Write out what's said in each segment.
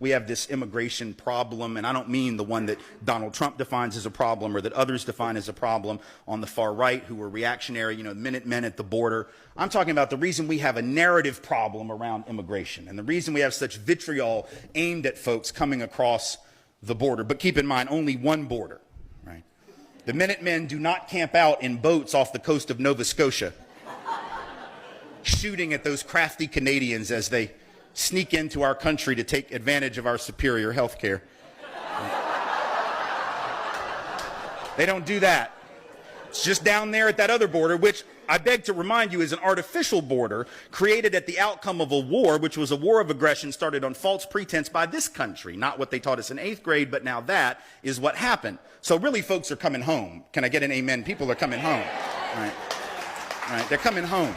we have this immigration problem, and I don't mean the one that Donald Trump defines as a problem or that others define as a problem on the far right who are reactionary, Minutemen at the border. I'm talking about the reason we have a narrative problem around immigration and the reason we have such vitriol aimed at folks coming across the border. But keep in mind, only one border, right? The Minutemen do not camp out in boats off the coast of Nova Scotia, shooting at those crafty Canadians as they sneak into our country to take advantage of our superior health care. They don't do that. It's just down there at that other border, which I beg to remind you is an artificial border created at the outcome of a war, which was a war of aggression started on false pretense by this country. Not what they taught us in 8th grade, but now that is what happened. So really, folks are coming home. Can I get an amen? People are coming home. All right. They're coming home.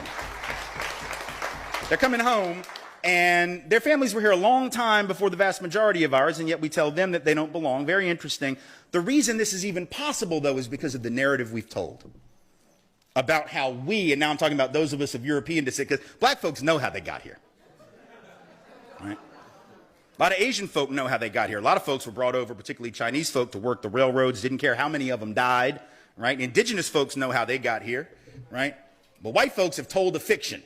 They're coming home, and their families were here a long time before the vast majority of ours, and yet we tell them that they don't belong. Very interesting. The reason this is even possible, though, is because of the narrative we've told about how we, and now I'm talking about those of us of European descent, because black folks know how they got here. Right? A lot of Asian folk know how they got here. A lot of folks were brought over, particularly Chinese folk, to work the railroads, didn't care how many of them died. Right? Indigenous folks know how they got here. Right? But white folks have told a fiction.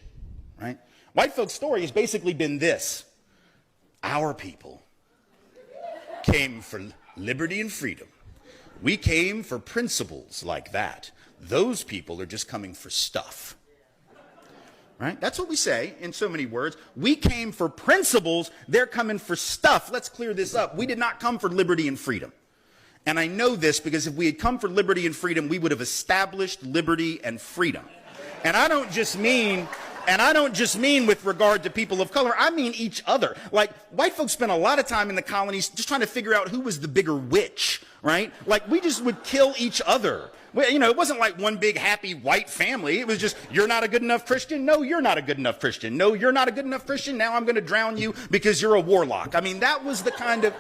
Right? White folks' story has basically been this: our people came for liberty and freedom. We came for principles like that. Those people are just coming for stuff. Right? That's what we say in so many words. We came for principles, they're coming for stuff. Let's clear this up. We did not come for liberty and freedom. And I know this because if we had come for liberty and freedom, we would have established liberty and freedom. And I don't just mean with regard to people of color, I mean each other. Like, white folks spent a lot of time in the colonies just trying to figure out who was the bigger witch, right? Like, we just would kill each other. It wasn't like one big happy white family. It was just, you're not a good enough Christian. No, you're not a good enough Christian. No, you're not a good enough Christian. Now I'm going to drown you because you're a warlock. I mean, that was the kind of,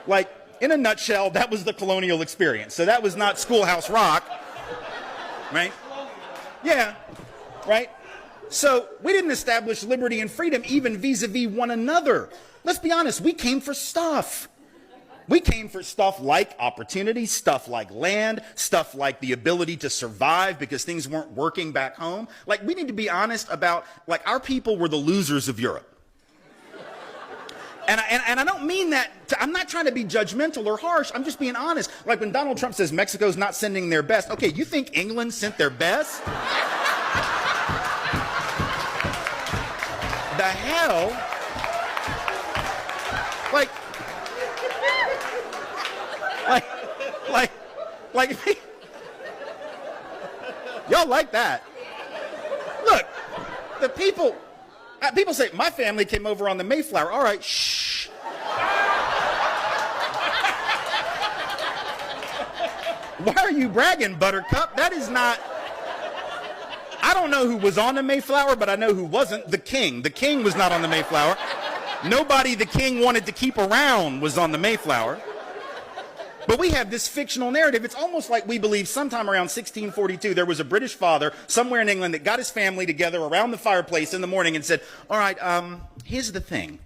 like, in a nutshell, that was the colonial experience. So that was not Schoolhouse Rock, right? Yeah, right? So we didn't establish liberty and freedom even vis-a-vis one another. Let's be honest, we came for stuff. We came for stuff like opportunity, stuff like land, stuff like the ability to survive because things weren't working back home. Like, we need to be honest about, like, our people were the losers of Europe. And I don't mean that, I'm not trying to be judgmental or harsh, I'm just being honest. Like when Donald Trump says Mexico's not sending their best, okay, you think England sent their best? The hell? Like, y'all like that? Look, the people say, my family came over on the Mayflower. All right, shh. Why are you bragging, Buttercup? That is not... I don't know who was on the Mayflower, but I know who wasn't. The king. The king was not on the Mayflower. Nobody the king wanted to keep around was on the Mayflower. But we have this fictional narrative. It's almost like we believe sometime around 1642 there was a British father somewhere in England that got his family together around the fireplace in the morning and said, all right, here's the thing.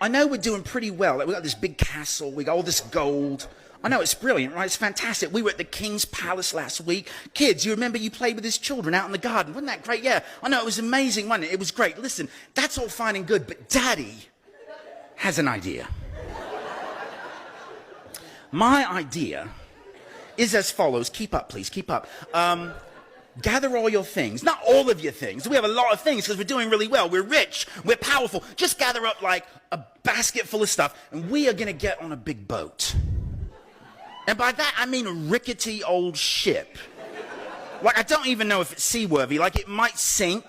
I know we're doing pretty well. Like, we got this big castle. We got all this gold. I know, it's brilliant, right? It's fantastic. We were at the King's Palace last week. Kids, you remember you played with his children out in the garden. Wasn't that great? Yeah, I know, it was amazing, wasn't it? It was great. Listen, that's all fine and good, but Daddy has an idea. My idea is as follows. Keep up, please, keep up. Gather all your things. Not all of your things. We have a lot of things because we're doing really well. We're rich. We're powerful. Just gather up like a basket full of stuff, and we are going to get on a big boat. And by that, I mean a rickety old ship. Like, I don't even know if it's seaworthy. Like, it might sink.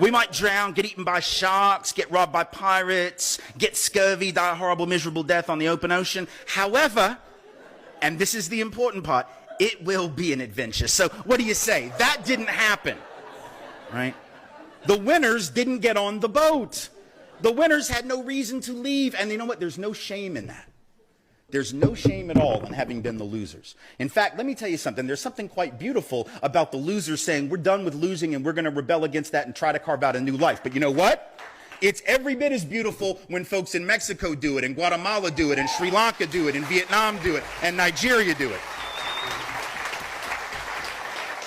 We might drown, get eaten by sharks, get robbed by pirates, get scurvy, die a horrible, miserable death on the open ocean. However, and this is the important part, it will be an adventure. So what do you say? That didn't happen, right? The winners didn't get on the boat. The winners had no reason to leave. And you know what? There's no shame in that. There's no shame at all in having been the losers. In fact, let me tell you something. There's something quite beautiful about the losers saying, we're done with losing and we're going to rebel against that and try to carve out a new life. But you know what? It's every bit as beautiful when folks in Mexico do it, and Guatemala do it, and Sri Lanka do it, and Vietnam do it, and Nigeria do it.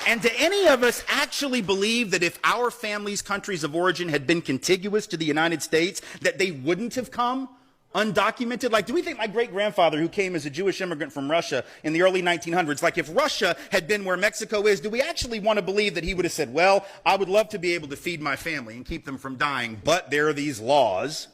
And do any of us actually believe that if our family's countries of origin had been contiguous to the United States, that they wouldn't have come undocumented? Like, do we think my great-grandfather, who came as a Jewish immigrant from Russia in the early 1900s, like if Russia had been where Mexico is, do we actually want to believe that he would have said, well, I would love to be able to feed my family and keep them from dying, but there are these laws?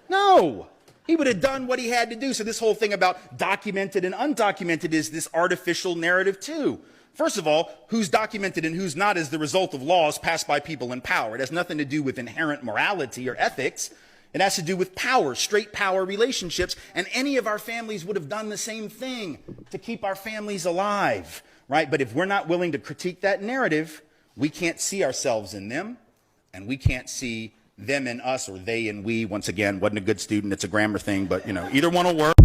No. He would have done what he had to do. So this whole thing about documented and undocumented is this artificial narrative too. First of all, who's documented and who's not is the result of laws passed by people in power. It has nothing to do with inherent morality or ethics. It has to do with power, straight power relationships. And any of our families would have done the same thing to keep our families alive, right? But if we're not willing to critique that narrative, we can't see ourselves in them, and we can't see them in us, or they and we. Once again, wasn't a good student. It's a grammar thing, but either one will work.